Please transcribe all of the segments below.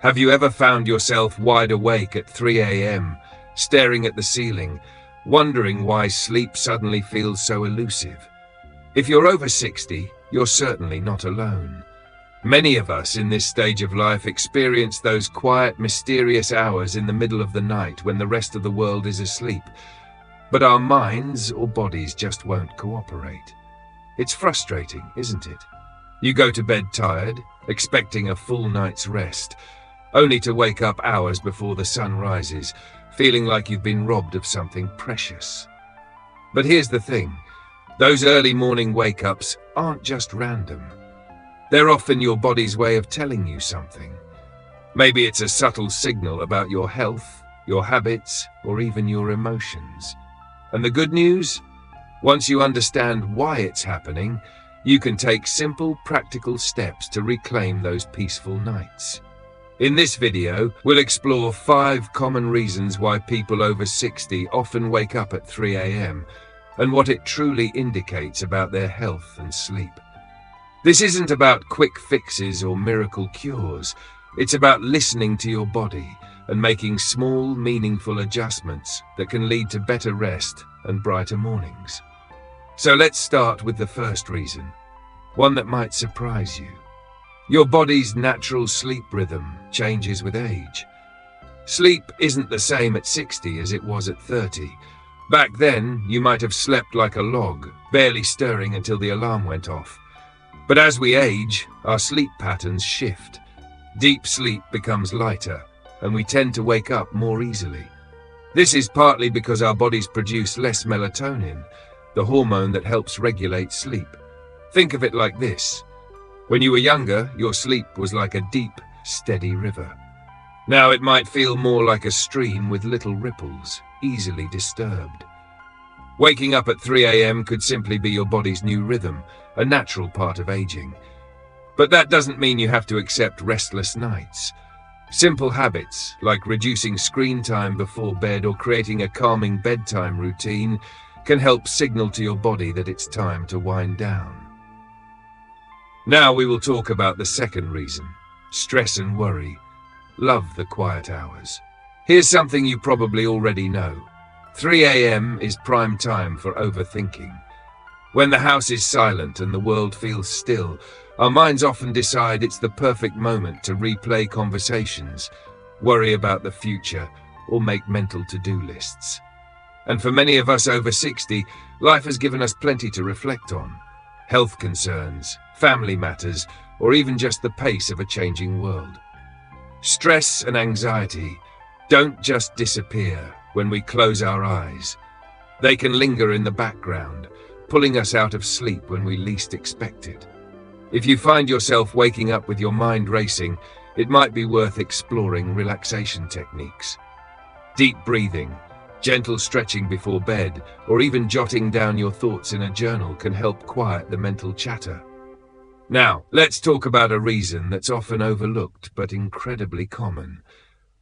Have you ever found yourself wide awake at 3 a.m., staring at the ceiling, wondering why sleep suddenly feels so elusive? If you're over 60, you're certainly not alone. Many of us in this stage of life experience those quiet, mysterious hours in the middle of the night when the rest of the world is asleep, but our minds or bodies just won't cooperate. It's frustrating, isn't it? You go to bed tired, expecting a full night's rest, only to wake up hours before the sun rises, feeling like you've been robbed of something precious. But here's the thing, those early morning wake-ups aren't just random. They're often your body's way of telling you something. Maybe it's a subtle signal about your health, your habits, or even your emotions. And the good news? Once you understand why it's happening, you can take simple, practical steps to reclaim those peaceful nights. In this video, we'll explore 5 common reasons why people over 60 often wake up at 3 a.m. and what it truly indicates about their health and sleep. This isn't about quick fixes or miracle cures. It's about listening to your body and making small, meaningful adjustments that can lead to better rest and brighter mornings. So let's start with the first reason, one that might surprise you. Your body's natural sleep rhythm changes with age. Sleep isn't the same at 60 as it was at 30. Back then, you might have slept like a log, barely stirring until the alarm went off. But as we age, our sleep patterns shift. Deep sleep becomes lighter, and we tend to wake up more easily. This is partly because our bodies produce less melatonin, the hormone that helps regulate sleep. Think of it like this. When you were younger, your sleep was like a deep, steady river. Now it might feel more like a stream with little ripples, easily disturbed. Waking up at 3 a.m. could simply be your body's new rhythm, a natural part of aging. But that doesn't mean you have to accept restless nights. Simple habits, like reducing screen time before bed or creating a calming bedtime routine, can help signal to your body that it's time to wind down. Now we will talk about the second reason, stress and worry. Love the quiet hours. Here's something you probably already know. 3 a.m. is prime time for overthinking. When the house is silent and the world feels still, our minds often decide it's the perfect moment to replay conversations, worry about the future, or make mental to-do lists. And for many of us over 60, life has given us plenty to reflect on. Health concerns, family matters, or even just the pace of a changing world. Stress and anxiety don't just disappear when we close our eyes. They can linger in the background, pulling us out of sleep when we least expect it. If you find yourself waking up with your mind racing, it might be worth exploring relaxation techniques. Deep breathing, gentle stretching before bed, or even jotting down your thoughts in a journal can help quiet the mental chatter. Now, let's talk about a reason that's often overlooked but incredibly common.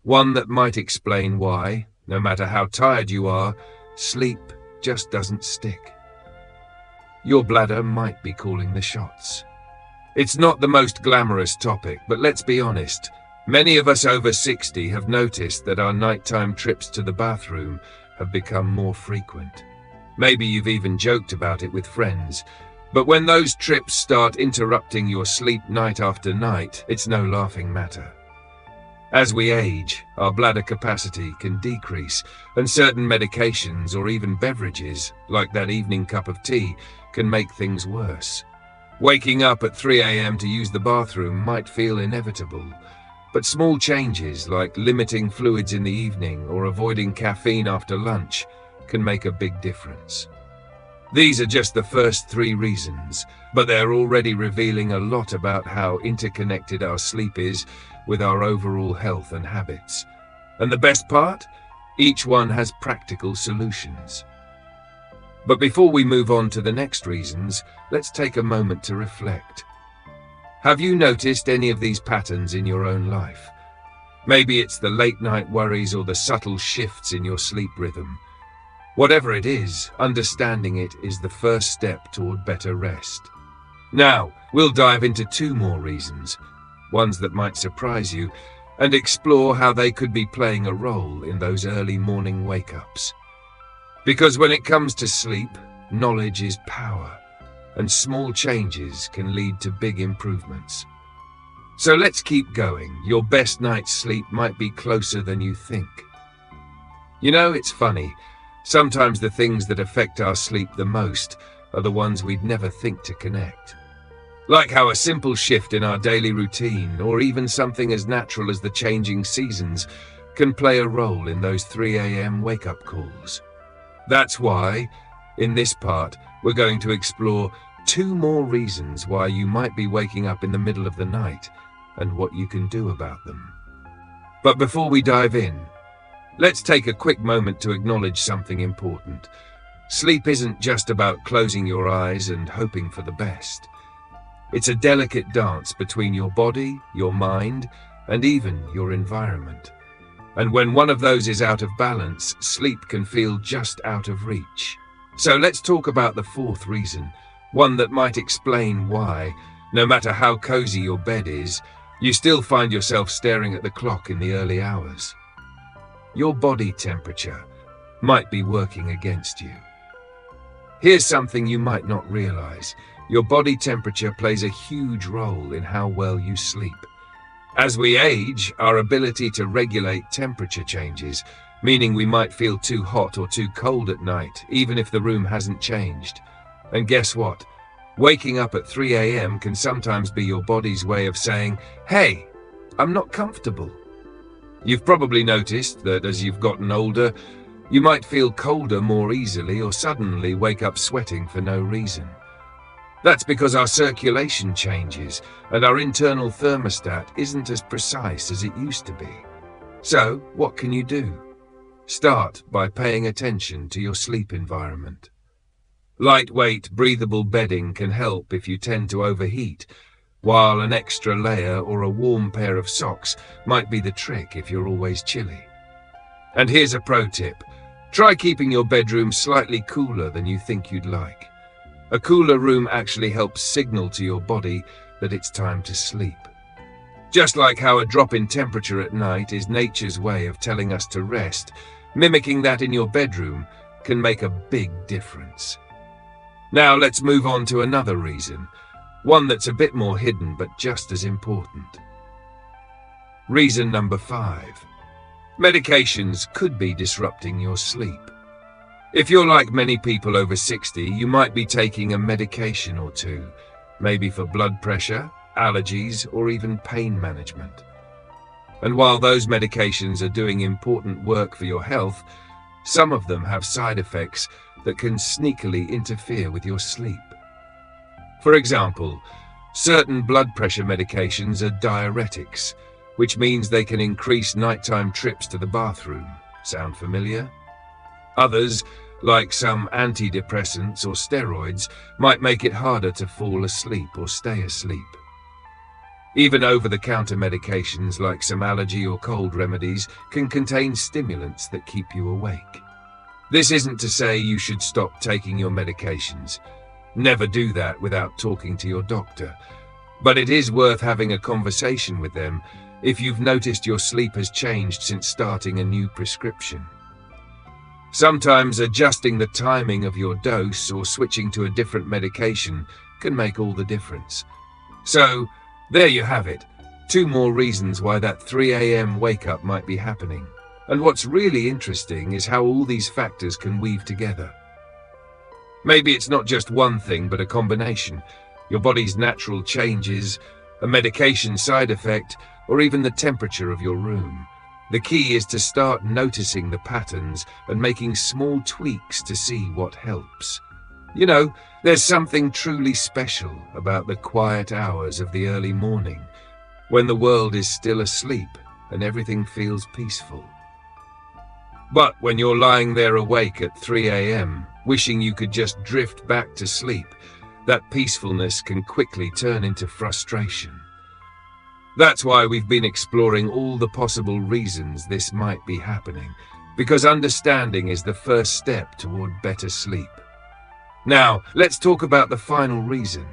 One that might explain why, no matter how tired you are, sleep just doesn't stick. Your bladder might be calling the shots. It's not the most glamorous topic, but let's be honest. Many of us over 60 have noticed that our nighttime trips to the bathroom have become more frequent. Maybe you've even joked about it with friends, but when those trips start interrupting your sleep night after night, it's no laughing matter. As we age, our bladder capacity can decrease, and certain medications or even beverages, like that evening cup of tea, can make things worse. Waking up at 3 a.m. to use the bathroom might feel inevitable, but small changes like limiting fluids in the evening or avoiding caffeine after lunch can make a big difference. These are just the first 3 reasons, but they're already revealing a lot about how interconnected our sleep is with our overall health and habits. And the best part? Each one has practical solutions. But before we move on to the next reasons, let's take a moment to reflect. Have you noticed any of these patterns in your own life? Maybe it's the late-night worries or the subtle shifts in your sleep rhythm. Whatever it is, understanding it is the first step toward better rest. Now, we'll dive into 2 more reasons, ones that might surprise you, and explore how they could be playing a role in those early morning wake-ups. Because when it comes to sleep, knowledge is power, and small changes can lead to big improvements. So let's keep going. Your best night's sleep might be closer than you think. You know, it's funny. Sometimes the things that affect our sleep the most are the ones we'd never think to connect. Like how a simple shift in our daily routine, or even something as natural as the changing seasons, can play a role in those 3 a.m. wake-up calls. That's why, in this part, we're going to explore 2 more reasons why you might be waking up in the middle of the night and what you can do about them. But before we dive in, let's take a quick moment to acknowledge something important. Sleep isn't just about closing your eyes and hoping for the best. It's a delicate dance between your body, your mind, and even your environment. And when one of those is out of balance, sleep can feel just out of reach. So let's talk about the 4th reason, one that might explain why, no matter how cozy your bed is, you still find yourself staring at the clock in the early hours. Your body temperature might be working against you. Here's something you might not realize. Your body temperature plays a huge role in how well you sleep. As we age, our ability to regulate temperature changes, meaning we might feel too hot or too cold at night, even if the room hasn't changed. And guess what? Waking up at 3 a.m. can sometimes be your body's way of saying, "Hey, I'm not comfortable." You've probably noticed that as you've gotten older, you might feel colder more easily or suddenly wake up sweating for no reason. That's because our circulation changes and our internal thermostat isn't as precise as it used to be. So, what can you do? Start by paying attention to your sleep environment. Lightweight, breathable bedding can help if you tend to overheat, while an extra layer or a warm pair of socks might be the trick if you're always chilly. And here's a pro tip. Try keeping your bedroom slightly cooler than you think you'd like. A cooler room actually helps signal to your body that it's time to sleep. Just like how a drop in temperature at night is nature's way of telling us to rest, mimicking that in your bedroom can make a big difference. Now let's move on to another reason, one that's a bit more hidden but just as important. Reason number 5. Medications could be disrupting your sleep. If you're like many people over 60, you might be taking a medication or 2, maybe for blood pressure, allergies, or even pain management. And while those medications are doing important work for your health, some of them have side effects that can sneakily interfere with your sleep. For example, certain blood pressure medications are diuretics, which means they can increase nighttime trips to the bathroom. Sound familiar? Others, like some antidepressants or steroids, might make it harder to fall asleep or stay asleep. Even over-the-counter medications like some allergy or cold remedies can contain stimulants that keep you awake. This isn't to say you should stop taking your medications. Never do that without talking to your doctor. But it is worth having a conversation with them if you've noticed your sleep has changed since starting a new prescription. Sometimes adjusting the timing of your dose or switching to a different medication can make all the difference. So, there you have it. 2 more reasons why that 3 a.m. wake-up might be happening. And what's really interesting is how all these factors can weave together. Maybe it's not just one thing, but a combination. Your body's natural changes, a medication side effect, or even the temperature of your room. The key is to start noticing the patterns and making small tweaks to see what helps. You know, there's something truly special about the quiet hours of the early morning, when the world is still asleep and everything feels peaceful. But when you're lying there awake at 3 a.m., wishing you could just drift back to sleep, that peacefulness can quickly turn into frustration. That's why we've been exploring all the possible reasons this might be happening, because understanding is the first step toward better sleep. Now, let's talk about the final reason,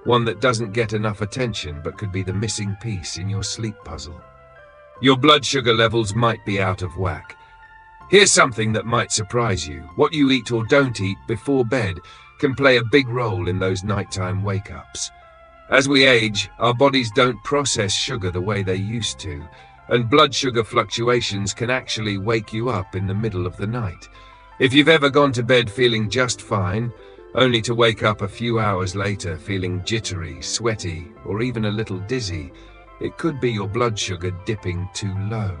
one that doesn't get enough attention but could be the missing piece in your sleep puzzle. Your blood sugar levels might be out of whack. Here's something that might surprise you. What you eat or don't eat before bed can play a big role in those nighttime wake-ups. As we age, our bodies don't process sugar the way they used to, and blood sugar fluctuations can actually wake you up in the middle of the night. If you've ever gone to bed feeling just fine, only to wake up a few hours later feeling jittery, sweaty, or even a little dizzy, it could be your blood sugar dipping too low.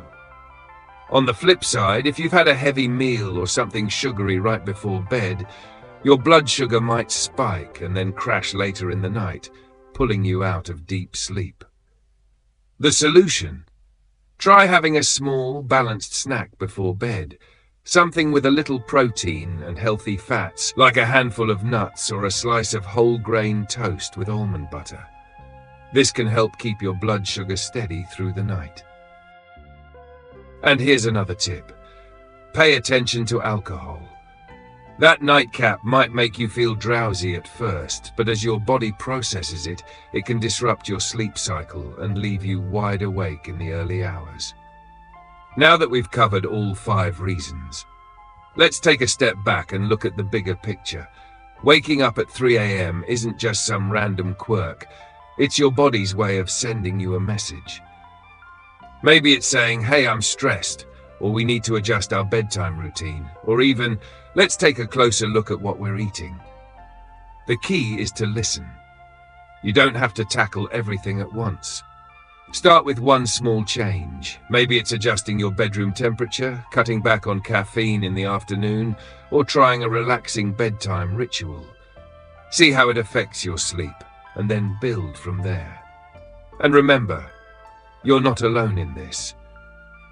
On the flip side, if you've had a heavy meal or something sugary right before bed, your blood sugar might spike and then crash later in the night, pulling you out of deep sleep. The solution? Try having a small, balanced snack before bed. Something with a little protein and healthy fats, like a handful of nuts or a slice of whole grain toast with almond butter. This can help keep your blood sugar steady through the night. And here's another tip. Pay attention to alcohol. That nightcap might make you feel drowsy at first, but as your body processes it, it can disrupt your sleep cycle and leave you wide awake in the early hours. Now that we've covered all 5 reasons, let's take a step back and look at the bigger picture. Waking up at 3 a.m. isn't just some random quirk. It's your body's way of sending you a message. Maybe it's saying, hey, I'm stressed, or we need to adjust our bedtime routine, or even, let's take a closer look at what we're eating. The key is to listen. You don't have to tackle everything at once. Start with one small change. Maybe it's adjusting your bedroom temperature, cutting back on caffeine in the afternoon, or trying a relaxing bedtime ritual. See how it affects your sleep, and then build from there. And remember, you're not alone in this.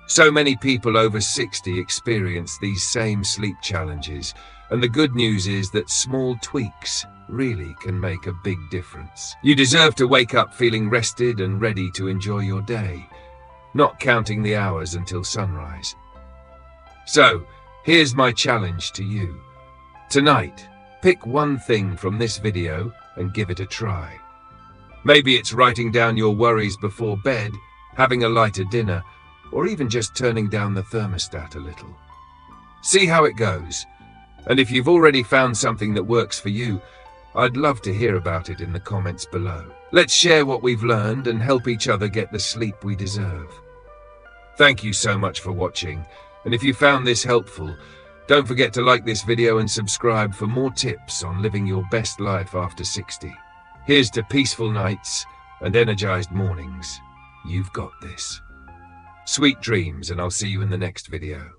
So many people over 60 experience these same sleep challenges, and the good news is that small tweaks really can make a big difference. You deserve to wake up feeling rested and ready to enjoy your day, not counting the hours until sunrise. So, here's my challenge to you. Tonight, pick one thing from this video and give it a try. Maybe it's writing down your worries before bed, having a lighter dinner, or even just turning down the thermostat a little. See how it goes. And if you've already found something that works for you, I'd love to hear about it in the comments below. Let's share what we've learned and help each other get the sleep we deserve. Thank you so much for watching, and if you found this helpful, don't forget to like this video and subscribe for more tips on living your best life after 60. Here's to peaceful nights and energized mornings. You've got this. Sweet dreams, and I'll see you in the next video.